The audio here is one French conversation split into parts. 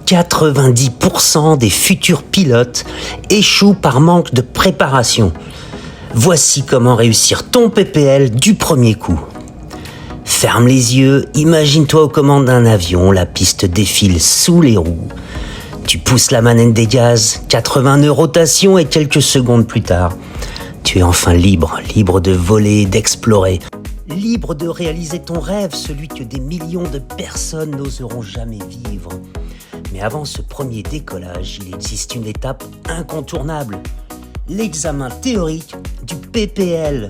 90% des futurs pilotes échouent par manque de préparation. Voici comment réussir ton PPL du premier coup. Ferme les yeux, imagine-toi aux commandes d'un avion, la piste défile sous les roues. Tu pousses la manette des gaz, 80 nœuds rotation et quelques secondes plus tard, tu es enfin libre de voler, d'explorer. Libre de réaliser ton rêve, celui que des millions de personnes n'oseront jamais vivre. Mais avant ce premier décollage, il existe une étape incontournable. L'examen théorique du PPL.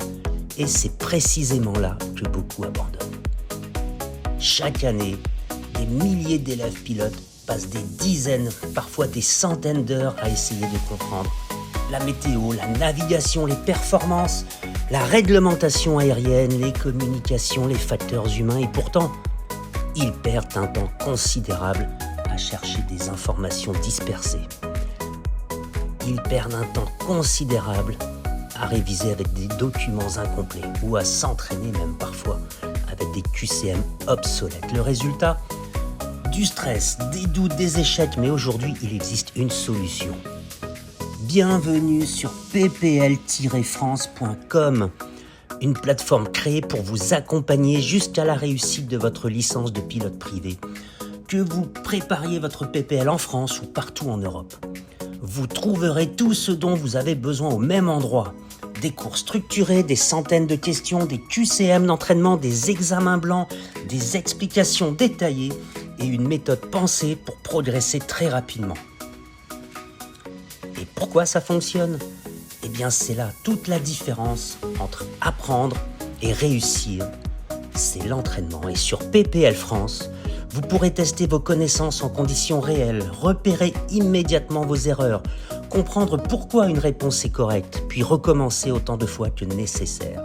Et c'est précisément là que beaucoup abandonnent. Chaque année, des milliers d'élèves pilotes passent des dizaines, parfois des centaines d'heures à essayer de comprendre la météo, la navigation, les performances, la réglementation aérienne, les communications, les facteurs humains. Et pourtant, ils perdent un temps considérable à chercher des informations dispersées. Ils perdent un temps considérable à réviser avec des documents incomplets ou à s'entraîner même parfois avec des QCM obsolètes. Le résultat ? Du stress, des doutes, des échecs. Mais aujourd'hui, il existe une solution. Bienvenue sur ppl-france.com, une plateforme créée pour vous accompagner jusqu'à la réussite de votre licence de pilote privé. Que vous prépariez votre PPL en France ou partout en Europe. Vous trouverez tout ce dont vous avez besoin au même endroit. Des cours structurés, des centaines de questions, des QCM d'entraînement, des examens blancs, des explications détaillées et une méthode pensée pour progresser très rapidement. Et pourquoi ça fonctionne ? Eh bien, c'est là toute la différence entre apprendre et réussir. C'est l'entraînement. Et sur PPL France, vous pourrez tester vos connaissances en conditions réelles, repérer immédiatement vos erreurs, comprendre pourquoi une réponse est correcte, puis recommencer autant de fois que nécessaire.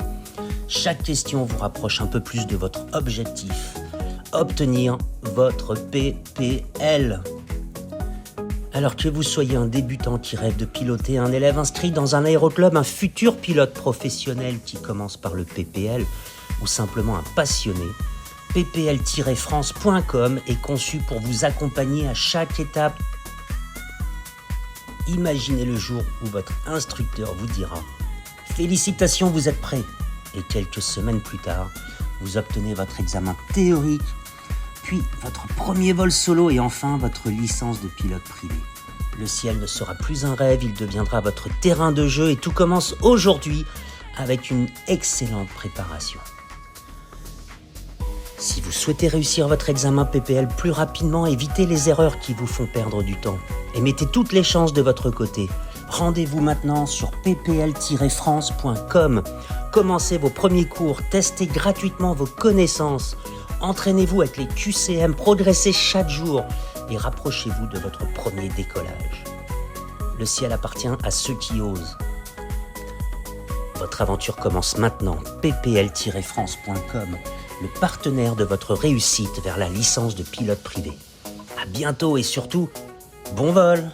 Chaque question vous rapproche un peu plus de votre objectif, obtenir votre PPL. Alors que vous soyez un débutant qui rêve de piloter, un élève inscrit dans un aéroclub, un futur pilote professionnel qui commence par le PPL ou simplement un passionné, ppl-france.com est conçu pour vous accompagner à chaque étape. Imaginez le jour où votre instructeur vous dira « Félicitations, vous êtes prêt !» Et quelques semaines plus tard, vous obtenez votre examen théorique, puis votre premier vol solo et enfin votre licence de pilote privé. Le ciel ne sera plus un rêve, il deviendra votre terrain de jeu et tout commence aujourd'hui avec une excellente préparation. Si vous souhaitez réussir votre examen PPL plus rapidement, évitez les erreurs qui vous font perdre du temps et mettez toutes les chances de votre côté. Rendez-vous maintenant sur ppl-france.com. Commencez vos premiers cours, testez gratuitement vos connaissances. Entraînez-vous avec les QCM, progressez chaque jour et rapprochez-vous de votre premier décollage. Le ciel appartient à ceux qui osent. Votre aventure commence maintenant. ppl-france.com, le partenaire de votre réussite vers la licence de pilote privé. À bientôt et surtout, bon vol!